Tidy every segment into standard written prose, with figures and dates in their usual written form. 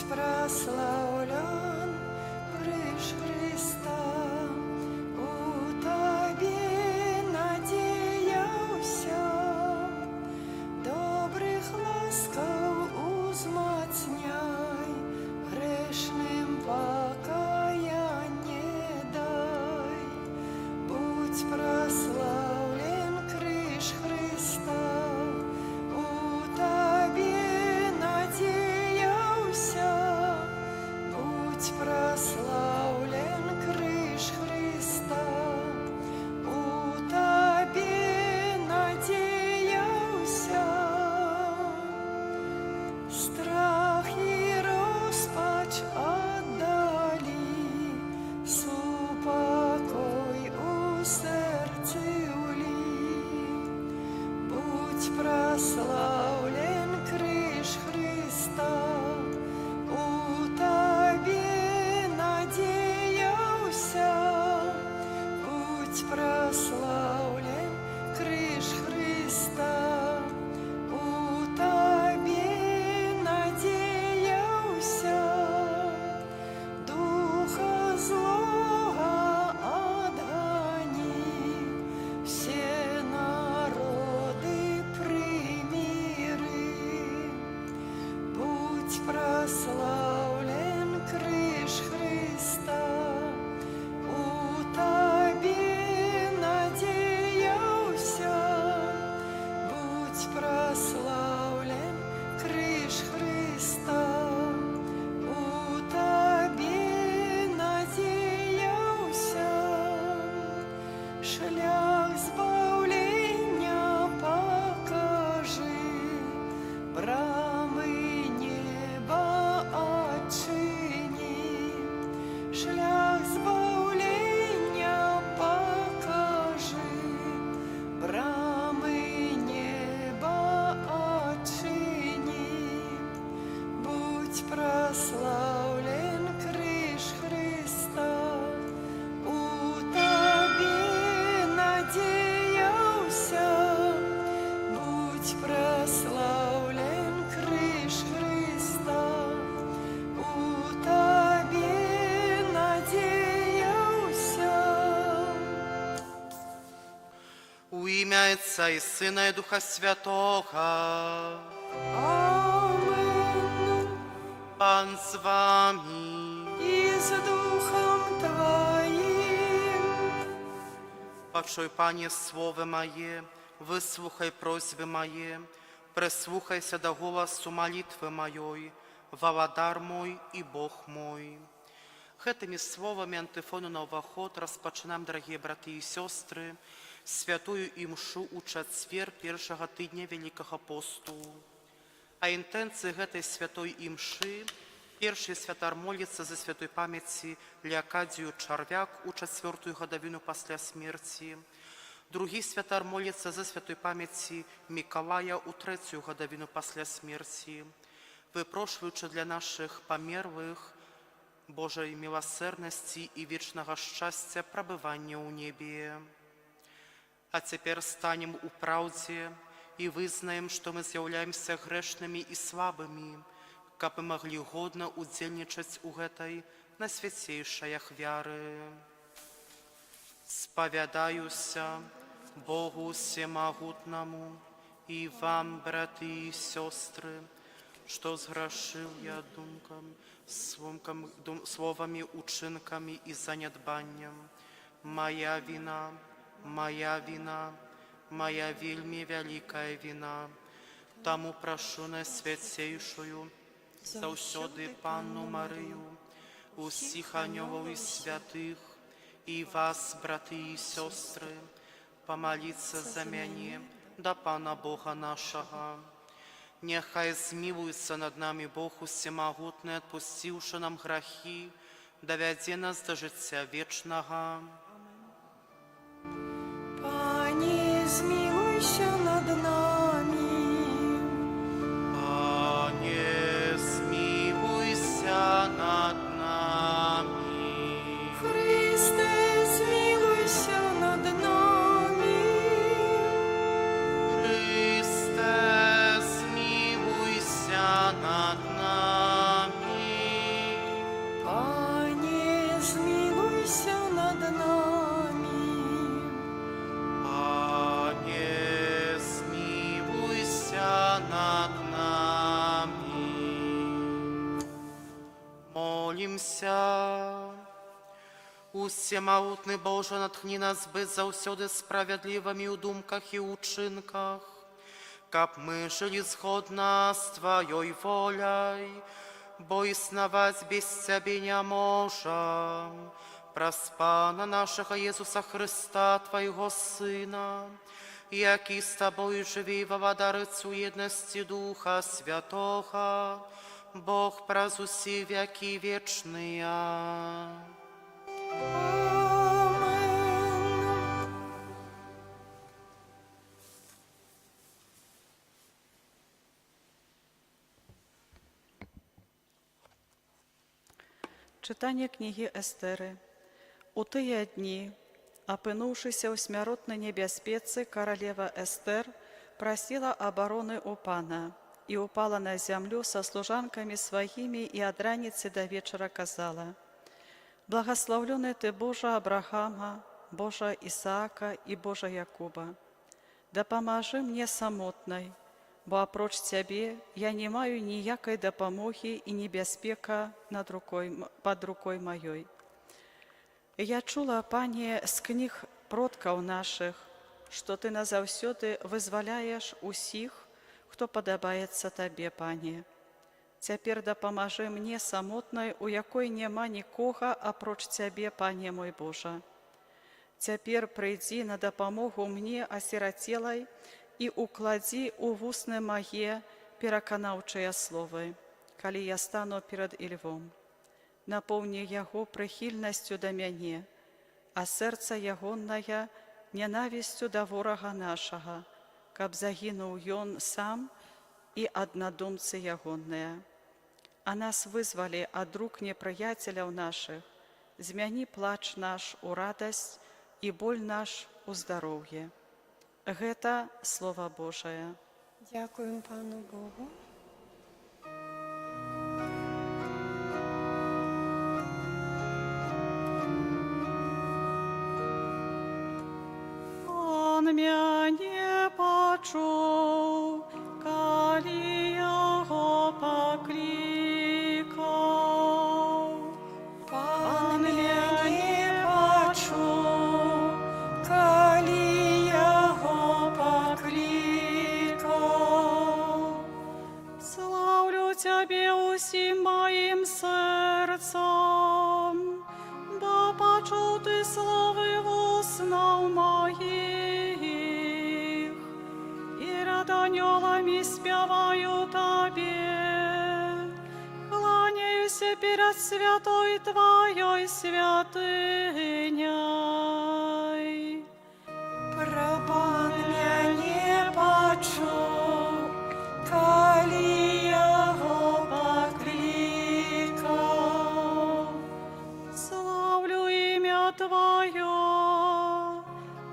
прославлен, крыш Христа. У Тобі надіявся, добрих ласкав узмацняй, грешним покаяння дай. Будь прославлен, крыш Христа. У Тобі надіявся, будь прославлен, крыш Христа. У Тобі надіявся, страх і розпач отдалі, супокой у серці улі. Будь прославлен, крыш Христа. У Тобі надіявся, будь прославлен, крыш Христа. У Тобі надіявся, духа злого отгони, все народы примири. Будь прославлен, крыш Христа. У Тобі надіявся, будь прославлен, крыш Христа. У Тобі надіявся, шлях збавлення покажи, брами неба отчини. Шлях збавлення покажи, брами неба отчини. Будь прославлен, крыш Христа. У Тобі надіявся, будь прославлен, крыш Христа. У Тобі надіявся. У ім'я Отця і Сина і Духа Святого. Амен. Пан з вами. І з Духом Твоїм. Почуй, Пані, слово моє, вислухай просьби моє, прислухайся до голосу молитви моей, Володар мой и Бог мой. Этими словами антифону на уваход розпочинаємо, дорогі брати і сестри, святую імшу у четвер першого тижня Великого посту. А інтенції этой святой імши перший святар молится за святой памяти Леокадию Чарвяк у 4-ю годовину після смерти. Другий святар молится за святой памяти Миколая у 3-ю годовину після смерти. Випрошуючи для наших померлих Божої милосердності і вічного щастя пробивання у небі. А тепер станем у правді і визнаем, що ми з'являємося грешними і слабими, каб могли годно удзельничать у гэтай найсвятейшей вяри. Сповядаюся Богу всемогутному и вам, браты и сестры, что сгрешил я словами, учинками и занедбанням. Моя вина, моя вельми великая вина. Тому прошу Найсвятейшую, заўсёды Панну Марию, усіх анёлов и святых, и вас, браты и сестры, помолиться за мяне до Пана Бога нашего. Нехай змилуется над нами Бог всемогутный, отпустивши нам грехи, доведя нас до життя вечного. Пане, змилуйся над нами. Пане, змилуйся над нами. Христе, змилуйся над нами. Христе, змилуйся над нами. Помолімся. Усемагутний Боже, натхні нас бить заўсёды справедливими у думках і учинках, каб мы жили згодна с Твоей волей, бо існаваць без Цябе не можем. Праз Пана нашего Єсуса Христа, Твоего Сына, які з Тобою живі во владарицю єдності Духа Святого, Бог праз усі веки вечные. Amen. Читання книги Естери. У тыя дні, апынуўшыся ў смяротнай небяспецы, каралева Эстер прасіла абароны ў Пана і упала на зямлю са служанкамі сваімі і ад раніцы да вечара казала: «Благаслаўлёны ты, Божа Абрахама, Божа Ісаака і Божа Якуба. Дапамажы мне самотнай, бо апроч Цябе я не маю ніякай дапамогі і небяспека пад рукой маёй. Я чула, Пане, з кніг продкаў нашых, што Ты назаўсёды вызваляеш усіх, хто падабаецца Табе, Пане. Цяпер дапамажы мне самотнай, у якой няма нікога апроч Цябе, Пане мой Божа. Цяпер прыйдзі на дапамогу мне асірацелай і укладзі ў вусны мае пераканаўчыя словы, калі я стану перад Ільвом. Напоўні яго прыхільнасцю да мяне, а сэрца ягонае нянавісцю да ворага нашага, каб загінуў ён сам і аднадумцы ягоныя. А нас вызвалі ад рук непрыяцеляў нашых, змяні плач наш у радасць і боль наш у здароўе». Гэта Слова Божае. Дякуємо Пану Богу. Он мяне пачуў, калі яго паклікаў. Пан мяне пачуў, калі яго паклікаў. Слаўлю Цябе усім маім сэрцам, бо пачуў Ты словы вуснаў моих, і рад анёламі спяваю Табе, кланяюся перад святой Твоёй святыняй. Пан мяне пачуў, калі яго паклікаў. Славлю імя Твоё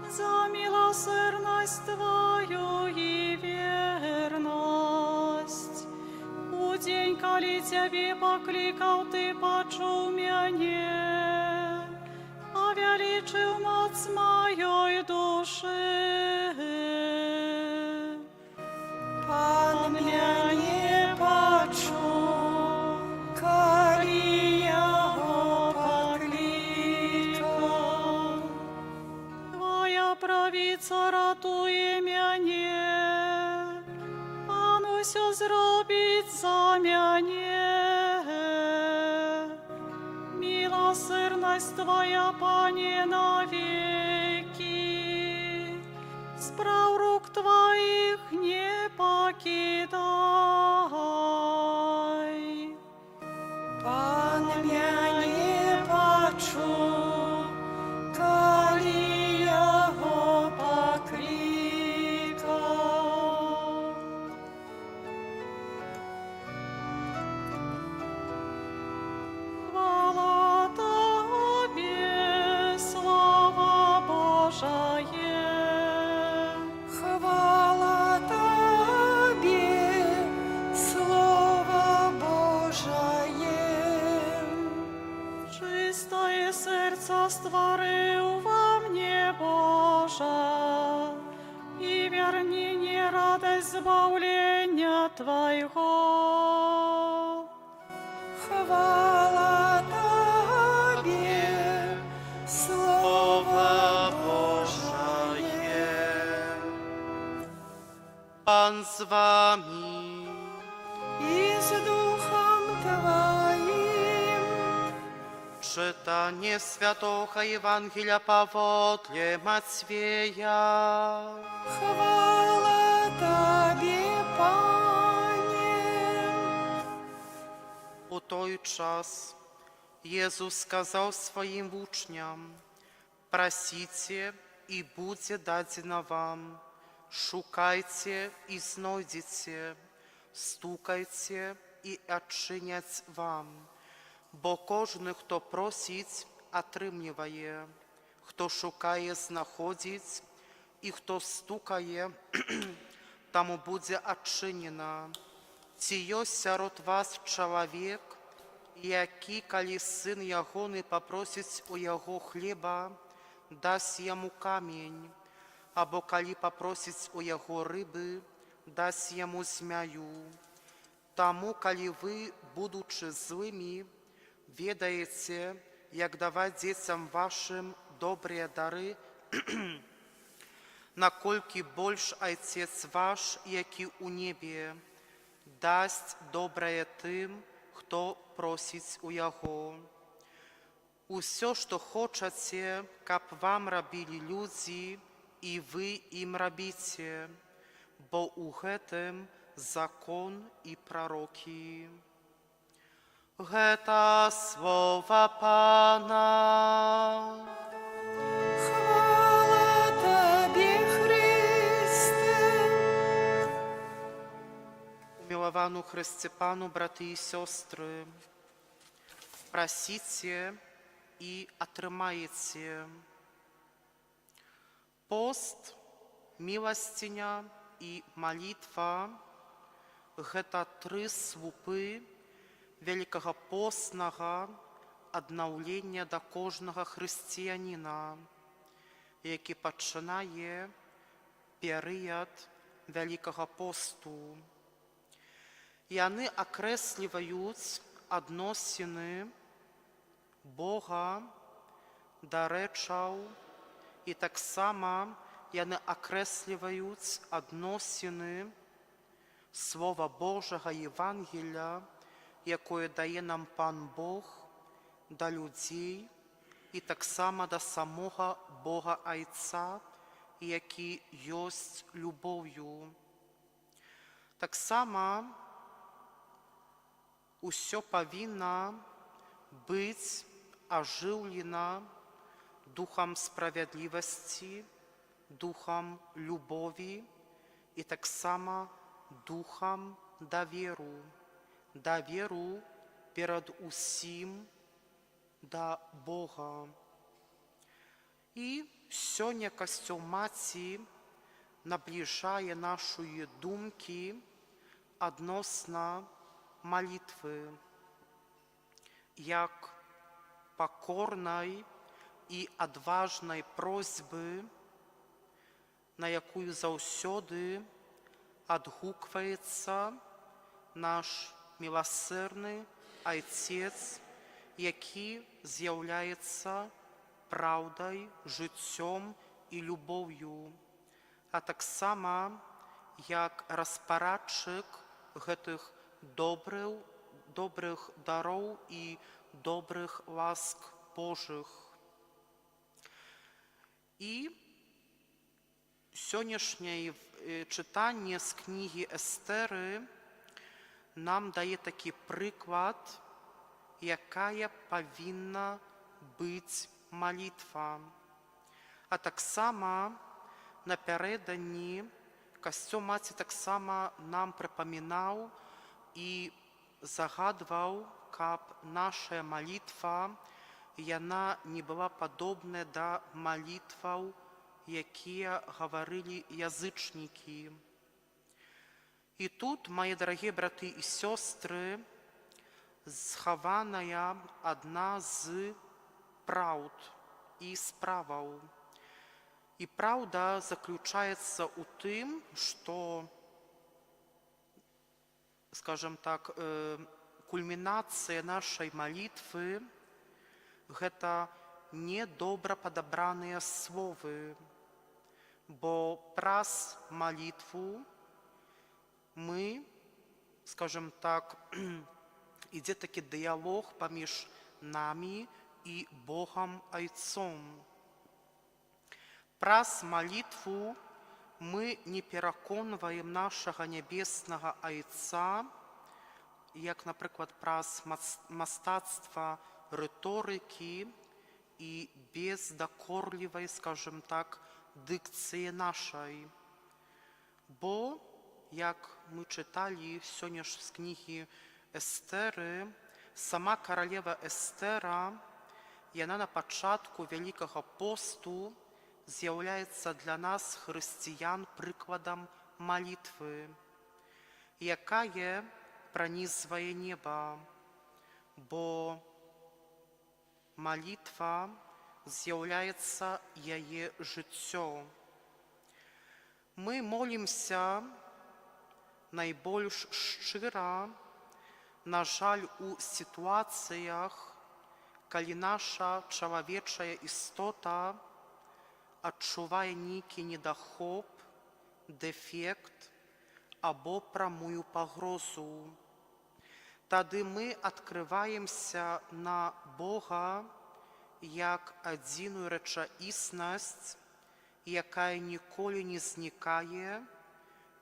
за милосердность Твою и верность. У день, коли Тебе покликал, Ты почув мяне, увеличил моц моей души. Пан мяне пачуў, калі яго паклікаў. Твоя правіца ратуе мяне, Пан усё зробіць за мяне. Милосердность Твоя, Пане, навеки, справ рук Твоих не покидай. Пан мяне пачуў, калі яго паклікаў. Хвала Тобе, Слово Божие. Хвала Тобі, Слово Божає. Чистое сердце створил во мне, Божа, и верни мне радость избавления Твоего. Хвала Czytanie Świętego Ewangelia powodle Macwieja. Chwała Tobie, Panie. U той час Jezus сказал своим учням: «Просите, и будет дадено вам, шукайте и знойдете, стукайте и отчинять вам. Бо кожний, хто просить, отримує, хто шукає, знаходить, і хто стукає, тому буде отчинено. Ці есть сярод вас чоловік, який, коли син його не попросить у його хліба, дасть йому камінь, або коли попросить у його риби, дасть йому змію. Тому, коли ви, будучи злими, ведаєте, як давати дітям вашим добрі дари, накольки больш Отець ваш, який у небі, дасть добре тим, хто просить у Його. Усе, що хочете, каб вам робили люди, і ви їм робите, бо у гэтым закон і пророки». Гэта слова Пана. Chwała Tobie, Chryste. Umiłowanu Chrystie Panu, braty i siostry, просите и отрымаете. Пост, милостиня и молитва – гэта тры слупы великопостного аднаўлення да кожнага хрысціяніна, які пачынае перыяд Вялікага посту. Яны акрэсліваюць адносіны Бога да рэчаў, і таксама яны акрэсліваюць адносіны Слова Божага Євангелія, якое дае нам Пан Бог да людзей і таксама да самога Бога Айца, які ёсць любоўю. Таксама усё павінна быць ажыўлена духам справядлівасці, духам любові і таксама духам даверу перад усім да Бога. І сёння касцёл Маці набліжае нашыя думкі адносна молитвы, як покорной и отважной просьбы, на якую заўсёды адгукваецца наш милосердный Отец, які з'яўляецца праўдай, жыццём і любоўю, а таксама як распарадчык гэтых добрых дароў і добрых ласк Божых. І сённяшняе чытанне з кнігі Эстэры нам дае такі прыклад, якая павінна быць молитва. А таксама напярэдадні касцёл Маці таксама нам прыпамінаў і загадваў, каб наша молитва, яна не была падобная да молитваў, якія гаварылі язычнікі. І тут, мои дорогие браты і сёстры, схаваная адна з праўд і справаў. І праўда заключаецца ў тым, што, скажем так, кульмінацыя нашай молитвы – гэта недобра падабраныя словы, бо праз молитву мы, скажем так, ідзе такі дыялог паміж намі и Богом Отцом. Праз молитву мы не пераконваем нашага нябеснага Айца, як, напрыклад, праз мастацтва рыторыкі і без дакорлівай, скажем так, дыкцыі нашай. Бо, як мы чыталі сёння ж з кнігі Эстэры, сама каралева Эстэра, яна на пачатку Вялікага посту з'яўляецца для нас, хрысціян, прыкладам малітвы, якая пранізвае неба, бо малітва з'яўляецца яе жыццё. Мы молімся найбольш шчыра, на жаль, у сітуацыях, калі наша чалавечая істота адчувае нейкі недахоп, дэфект або прамую пагрозу. Тады мы адкрываемся на Бога як адзіную рэчаіснасць, якая ніколі не знікае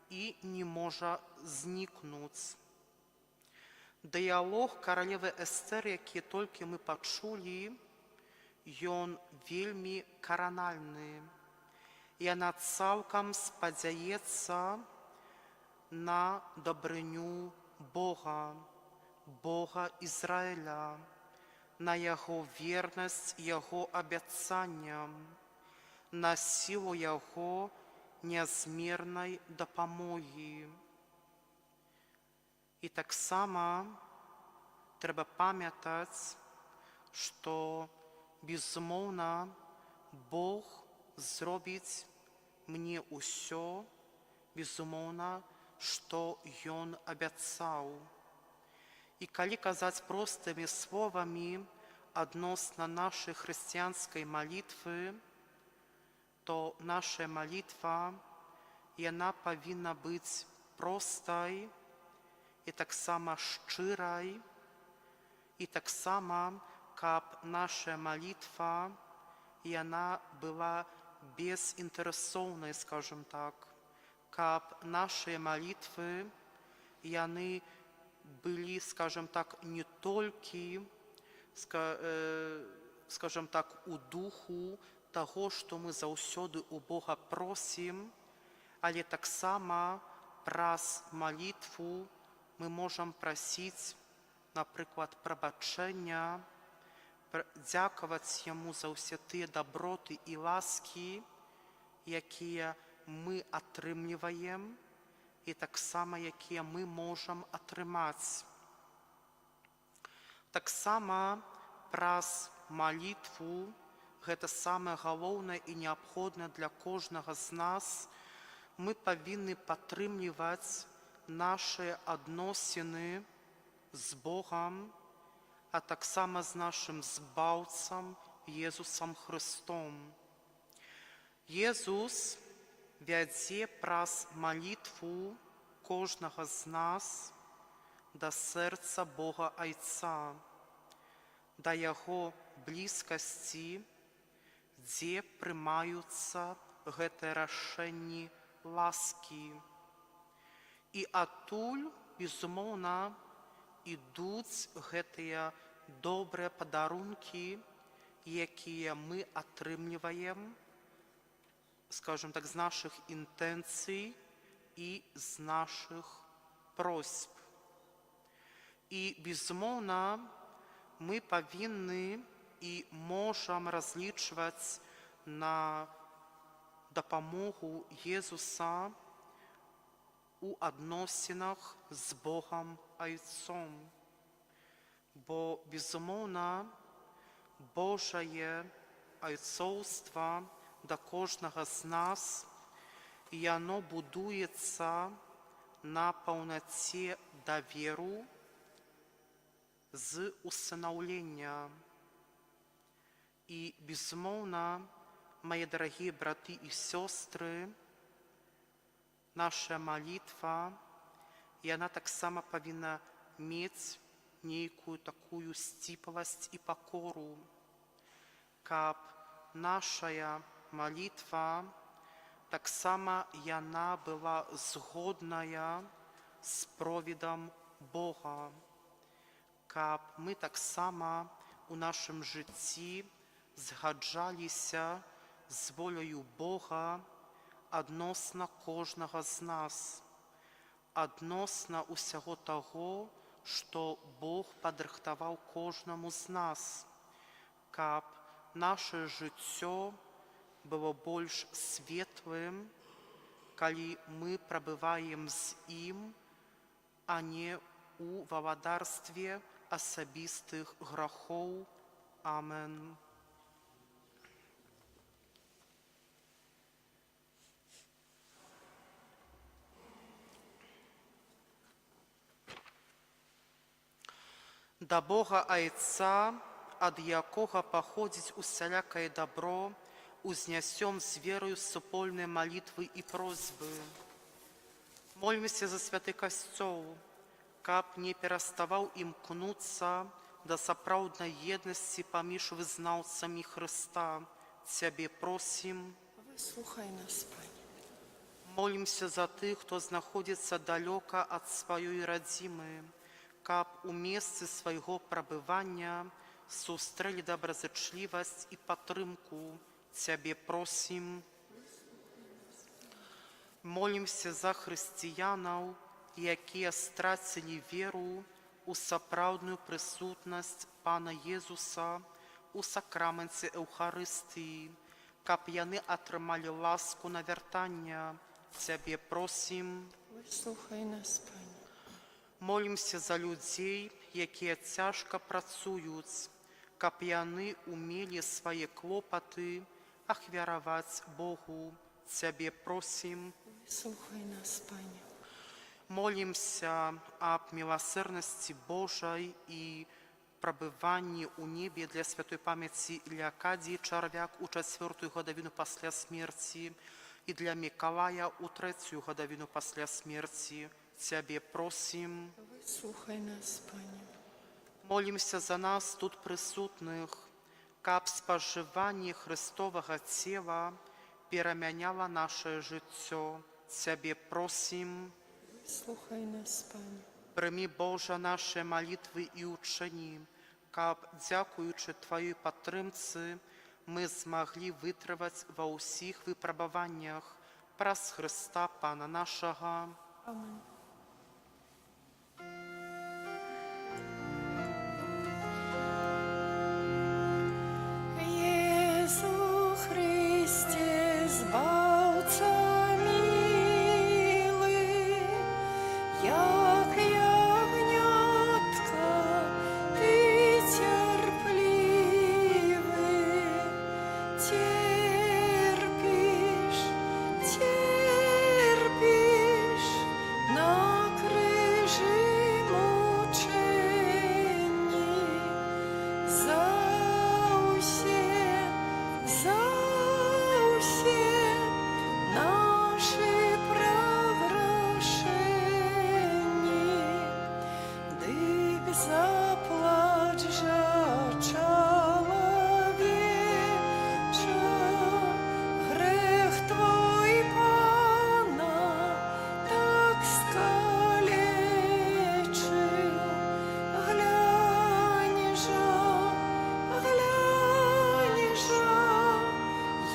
і не можа знікнуць. Дыялог каралевы Эстэр, які толькі мы пачулі, ён вельмі каранальны. Яна цалкам спадзяецца на дабрыню Бога, Бога Ізраіля, на яго вернасць яго абяцанням, на сілу яго нязмернай дапамогі. І таксама трэба памятаць, што, безумоўна, Бог зробіць мне ўсё, безумоўна, што Ён абяцаў. І калі казаць простымі словамі адносна нашай хрысціянскай малітвы, то наша малітва, яна павінна быць простай і таксама шчырай, і таксама, каб наша малітва, яна была безінтарэсоўнай, скажем так, каб нашыя малітвы, яны былі, скажем так, не толькі, скажем так, у духу таго, што мы заўсёды у Бога просім, але таксама праз малітву мы можам прасіць, напрыклад, прабачэння, дзякаваць Яму за ўсе тыя даброты і ласкі, якія мы атрымліваем, і таксама, якія мы можам атрымаць. Таксама праз малітву, гэта самае галоўнае і неабходнае для кожнага з нас, мы павінны падтрымліваць нашыя адносіны з Богам, а таксама з нашым Збаўцам Езусам Хрыстом. Езус вядзе праз малітву кожнага з нас да сэрца Бога Айца, да яго блізкасці, дзе прымаюцца гэтыя рашэнні ласкі. І адтуль, безумоўна, ідуць гэтыя добрыя падарункі, якія мы атрымліваем, скажем так, з нашых інтэнцый і з нашых просьб. І, безумоўна, мы павінны і можам разлічваць на дапамогу Езуса у адносінах з Богам Айцом. Бо, безумоўна, Божае айцоўства да кожнага з нас, і яно будуецца на паўнаце даверу з усынаўлення. І, безумоўна, мае дарагія браты і сёстры, наша малітва, яна таксама павінна мець нейкую такую сціпласць і пакору. каб нашая молитва так само яна была згодная з провідам Бога, каб мы таксама у нашым жыцці згаджаліся з волею Бога адносна кожнага з нас, адносна ўсяго таго, што Бог падрыхтаваў кожнаму з нас, каб наше жыццё было больш светлым, калі мы прабываем з ім, а не у валадарстве асабістых грахоў. Амен. Да Бога Айца, ад якога паходзіць усялякае дабро, узнясём з верою супольныя малітвы і просьбы. Молімся за святы касцёл, каб не пераставаў імкнуцца да сапраўднай еднасці паміж вызнаўцамі Хрыста. Цябе просім. Выслухай нас, Пане. Молімся за тых, хто знаходзіцца далёка ад сваёй радзімы, каб у месцы свайго прабывання сустрэлі добразычлівасць і падтрымку. Цябе просім. Молімся за хрысціянаў, якія страцілі веру у сапраўдную прысутнасць Пана Езуса у сакраменце Эўхарыстыі, каб яны атрымалі ласку навяртання. Цябе просім. Выслухай нас, Пане. Молімся за людзей, якія цяжка працуюць, каб яны умелі свае клопаты ахвяраваць Богу. Цябе просім. Выслухай нас, Пане. Молімся аб міласэрнасці Божай і прабыванні ў небе для святой памяці Леакадзіі Чарвяк у 4-ю гадавіну пасля смерці і для Мікалая ў 3-ю гадавіну пасля смерці. Цябе просім. Выслухай нас, Пане. Молімся за нас тут прысутных, каб спажыванне Христовага цела перамяняла нашае жыццё. Цябе просім. Выслухай нас, Пане. Прымі, Божа, нашы малітвы і ўчыні, каб, дзякуючы Тваёй падтрымцы, мы змаглі вытрываць ва ўсіх выпрабаваннях праз Хрыста Пана нашага. Amen. Jezu Chryście, Zbawca miły, jak jagniątka Ty cierpliwy, cierpisz na krzyży muczeni. Zausie nasze pragрошeni, dyk zaplacz człowiecza, grzech Twój, Pana, tak skaleczył.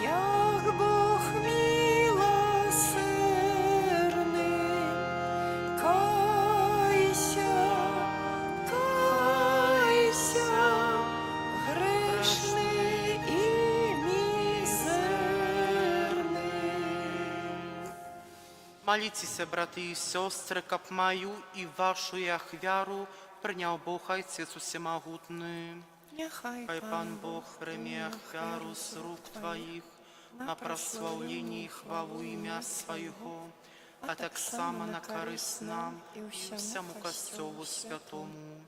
Jak Bóg miłosierny, kajся, grzeszny i mizerny. Моліться, брати і сестри, каб мою і вашу ахвяру прийняв Бог Отець Усемогутний. Нехай Хай Пан Бог прийме ахвяру з рук Твоїх на прославлення і хвалу ім'я Свого, а так само на користь нам і всьому Костьолу Святому.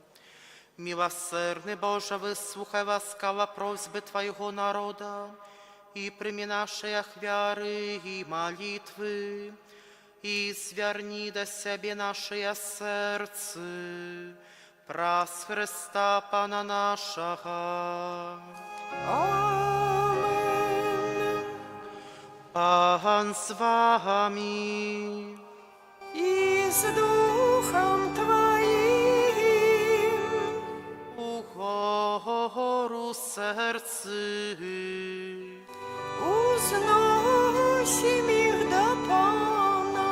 Милосердный Боже, выслухай ласкаво просьбы Твоего народа и прими наши ахвяры и молитвы, и сверни до себе наши сердце, праз Христа Пана нашего. Amen. Pan z wami. I z duchem Twoim. Uchoru sercy. Uznosим ich do Pana.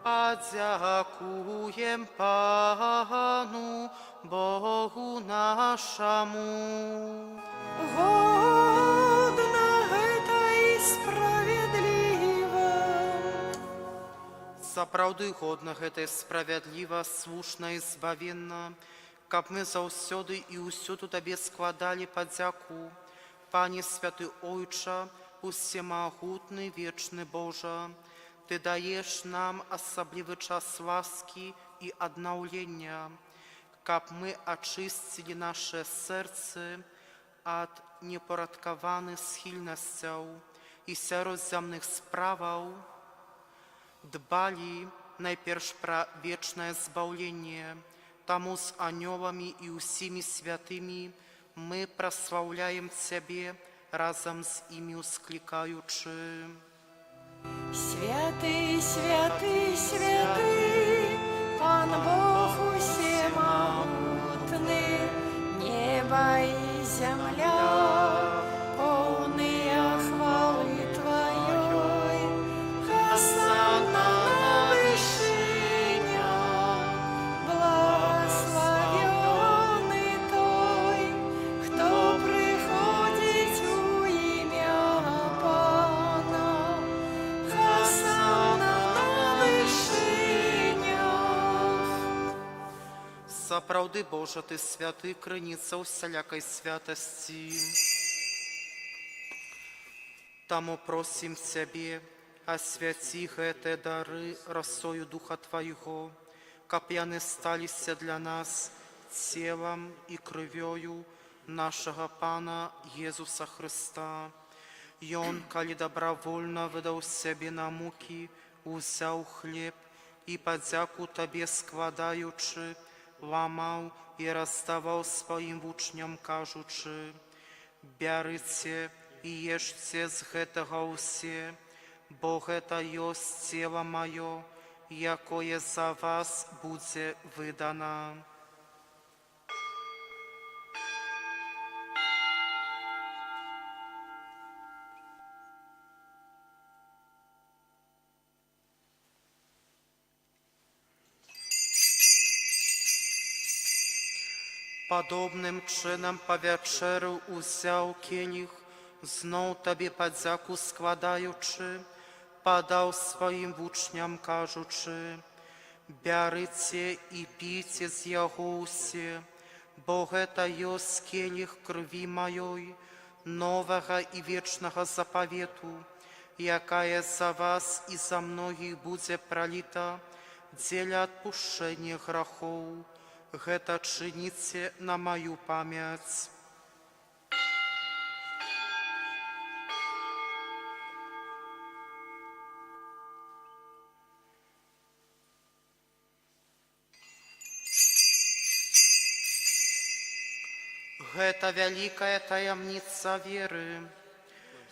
A dziękuję Panu, Bogu naszemu. Годно это и справедливо. Сапраўды годна гэта і справядліва, слушна і збавенна, каб мы заўсёды і ўсюду Табе складалі падзяку. Пане святы Ойча, усемагутны вечны Божа, Ты даеш нам асаблівы час ласкі і аднаўлення, каб мы ачысцілі наsze сэрцы ад непарадкаваных схільнасцяў і сярод зямных справаў, дбалі найперш пра вечнае збаўленне, таму з анёламі і ўсімі святымі мы праслаўляем Цябе, разам з імі усклікаючы. Святый, святый, святый, Пан Бог усемогутный, небо и земля, полные хвалы Твоей. Хосанна на вышинях, благословенный Той, кто приходит у имя Пана. Хосанна на вышинях. Сапраўды, Божа, Ты святы, крыніца ўсялякай святасці. Таму просім Цябе, асвяці гэтыя дары расою Духа Твайго, каб яны сталіся для нас целам і крывёю нашага Пана Езуса Хрыста. Ён, калі добровольна выдаў сябе на мукі, узяў хлеб і падзяку Табе складаючы, ламаў і раздаваў сваім вучням, кажучы: «Бярыце і ешце з гэтага ўсе, бо гэта ёсць цела маё, якое за вас будзе выдана». Падобным чынам па вячэру узяў келіх, зноў Табе падзяку складаючы, падаў сваім вучням, кажучы: «Бярыце і піце з яго ўсе, бо гэта ёсць келіх крыві маёй, новага і вечнага запавету, якая за вас і за многіх будзе праліта дзеля адпушчэння грахоў. Гэта чыніце на маю памяць». Гэта вялікая таямніца веры.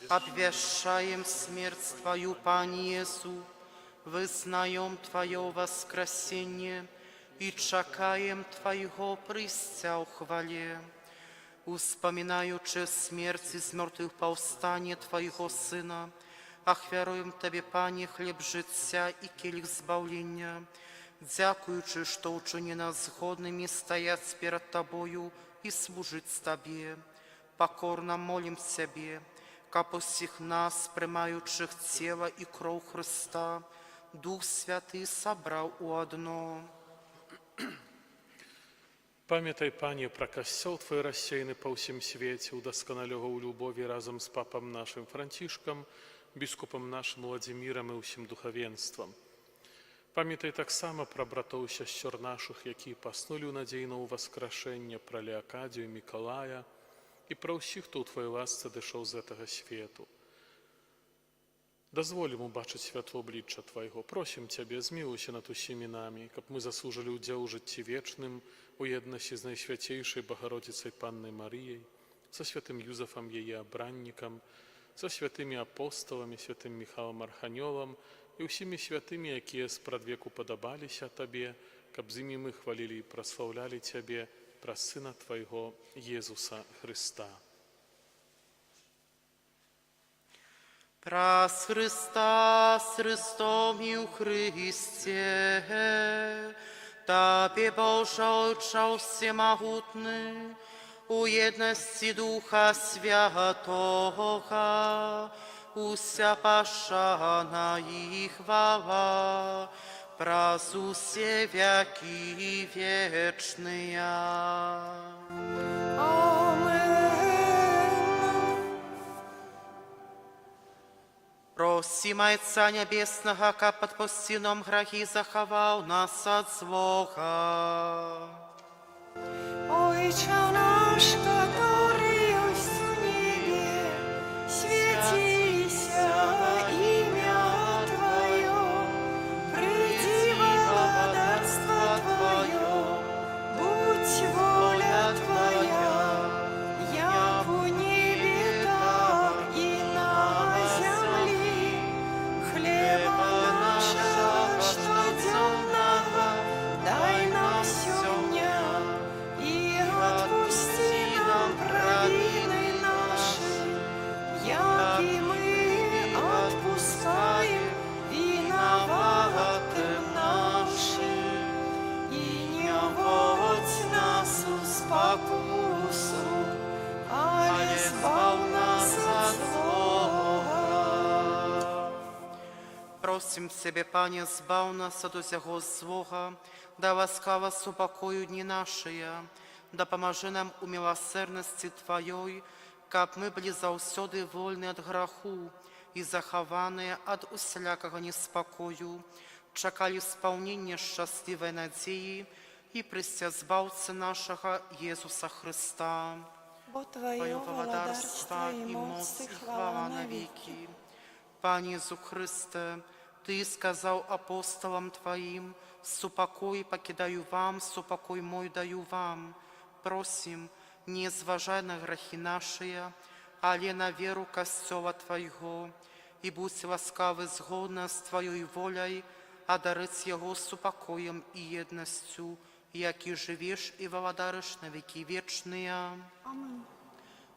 Абвяшчаем смерць Тваю, Пане Езу, вызнаем Твое воскресенье и чакаем Твоего прыйсця ў хвале. Успамінаючы смерць і з мёртвых паўстанне Твоего Сына, ахвяруем Табе, Пане, хлеб жыцця і келіх збаўлення, дзякуючы, што ўчыні нас згоднымі стаяць перад Табою і служыць Табе. Покорно молім Цябе, каб усіх нас, прымаючых цела і кроў Хрыста, Дух Святы сабраў у адно. Памятай, Пане, пра касцёл Твой рассеяны па ўсім свеце, удасканаль яго ў любові разам з папам нашым Францішкам, біскупам нашым Владзімірам і ўсім духавенствам. Памятай таксама пра братоў і сясцёр нашых, якія паснулі ў надзеі на ўваскрашэнне, пра Леакадзію, Мікалая і пра ўсіх, хто ў Твоей ласцы дышоў з гэтага свету. Дазволім убачыць святло облічча Твайго. Просім Цябе, змілуйся над усімі намі, каб мы заслужылі ўдзел у жыцці вечным, у еднасці з найсвяцейшай Багародзіцай Паннай Марыяй, са святым Юзафам яе абраннікам, со святыми апостолами, святым Михайлом Арханёлом і ўсімі святымі, якія спрадвеку падабаліся Табе, каб з імі мы хвалілі і праслаўлялі Цябе праз Сына Твайго Езуса Христа. Праз Христа, с Христом і у Христе, Табе, Боже Отче всемогутный, у едности Духа Святого, уся пашана и хвала, праз усе веки вечные. Просим Отца Небесного, как подпусти нам грехи, заховал нас от злого. Отче наш, который есть в небе, светися имя Твое, приди владарство Твое, будь воля Твоя, як у небе, так и на земле. Хлеба нашего штодневного дай нам сегодня, и отпусти нам провины наши, як и мы отпускаем виноватым нашим. И не вводь нас в спокусу, але избавь нас от злого. Просим Тебе, Пане, збав нас от усього злого, да ласкаво супокою дни наши, да поможи нам у милосердности Твоей, как мы были заусёды вольны от греху и захованы от усілякого неспокою, чекали исполнения счастливой надеи и престя збавцы нашего Иисуса Христа. Бо Твое Твое владарство владарство и и моц моц и и хвала хвала навеки. навеки. Пане Иисус Христе, Ты сказал апостолам Твоим: «Супокой покидаю вам, супокой мой даю вам». Просим, не зважай на грехи наши, але на веру Костела Твоего, и будь ласкавы згодно с Твоей волей, одарить Его супокоем и едностью, яки живешь и владариш на веки вечные. Аминь.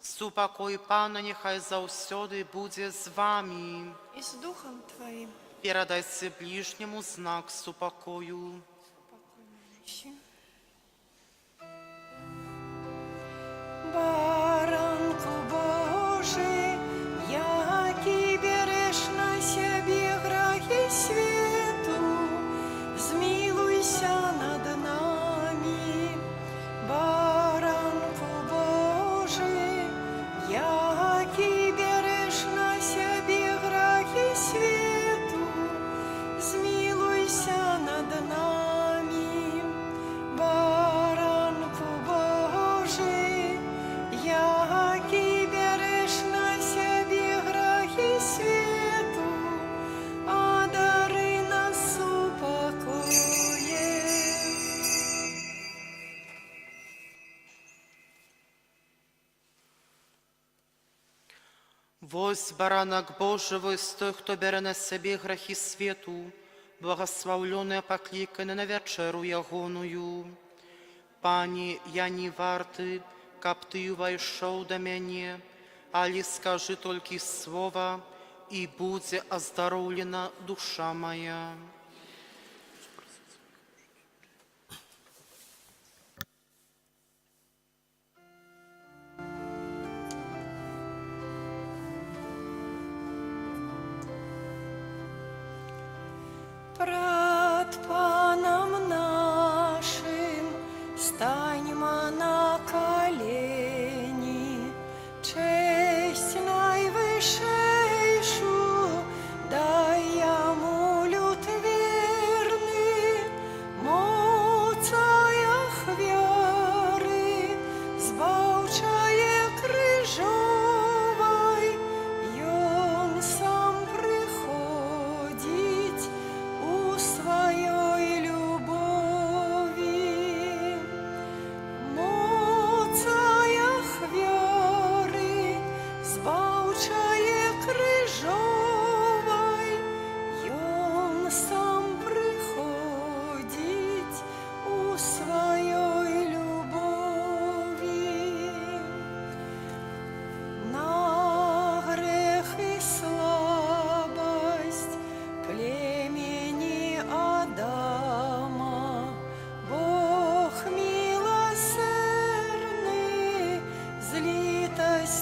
Супокой Пана нехай заусёды буде з вами. И с Духом Твоим. Передайте ближнему знак супокою. Баранку Божий, який береш на себе грехи свету, змилуйся над нами. Баранку Божий, який береш на себе грехи свету, змилуйся над нами. Баранку Божий, який береш на себе грехи свету, одари нас упокоєм. Вось баранок Божий, вось той, хто бере на себе грехи свету, благословленный, покликанный на вечеру ягоную. Пане, я не варты, каб Ты увайшоў до мяне, але скажи только слово, и будет оздоровлена душа моя. Пред Паном нашим станьмо на колени, честь наивысшейшу дай Ему лютве.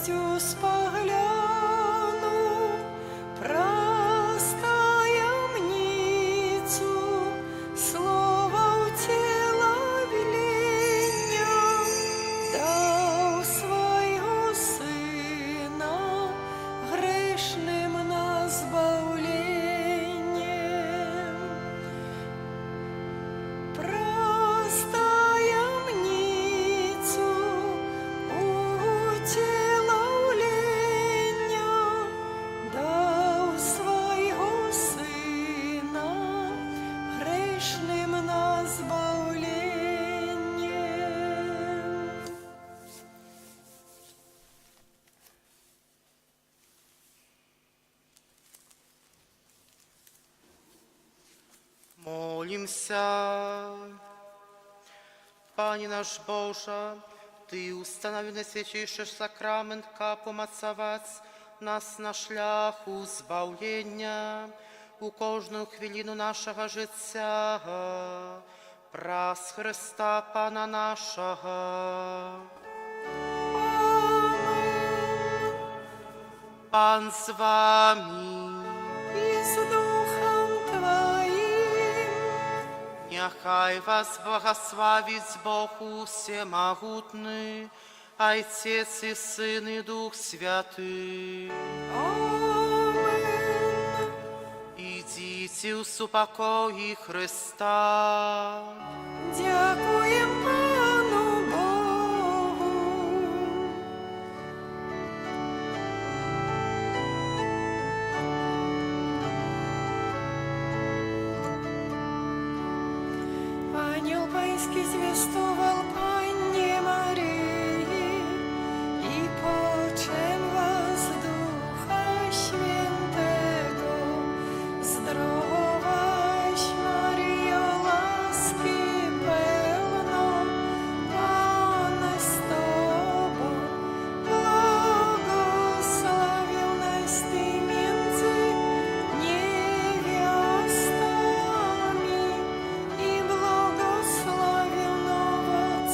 радостью спогляну простаємницю, слово утіловлення, дав свого Сина грешним на збавлення. Простаємницю утіловлення, дав свого Сина грешним на збавлення. Молимся. Пане наш Боже, Ты установил на святейший сакрамент помацаваць нас на шляху збавлення у кожну хвилину нашого життя, праз Христа Пана нашого. Пан з вами. І з Духом Твоїм. Нехай вас благословить Бог всемогутный, Отец и Сын и Дух Святый. Амин. Идите в супокої Христа. Дякуєм Пану Богу. Ангел Паński звістував Панні Марії, і почем вас Духа Świętego. Zdrowaś Maryjo, łaski pełna, Pan z Tobą, błogosławionaś Ty między niewiastami i błogosławiony owoc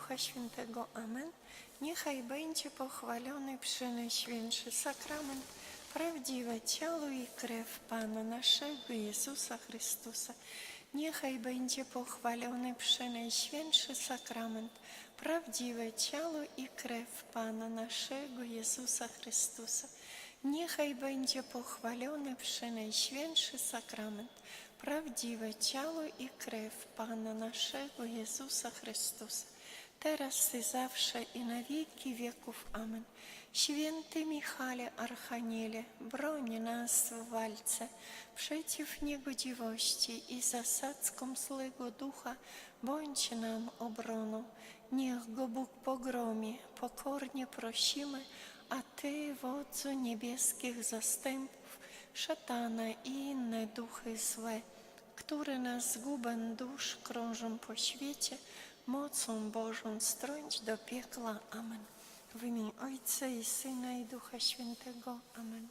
Ducha Świętego. Amen. Niechaj będzie pochwalony Przenajświętszy Sakrament, prawdziwe ciało i krew Pana naszego Jezusa Chrystusa. Niechaj będzie pochwalony Przenajświętszy Sakrament, prawdziwe ciało i krew Pana naszego Jezusa Chrystusa. Niechaj będzie pochwalony Przenajświętszy Sakrament, prawdziwe ciało i krew Pana naszego Jezusa Chrystusa, teraz i zawsze i na wieki wieków. Amen. Święty Michale Archaniele, broń nas w walce przeciw niegodziwości i zasadzkom złego ducha, bądź nam obroną. Niech go Bóg pogromi, pokornie prosimy, a Ty, wodzu niebieskich zastępów, szatana i inne duchy złe, które na zgubę dusz krążą po świecie, mocą Bożą strąć do piekla. Amen. W imię Ojca i Syna i Ducha Świętego. Amen.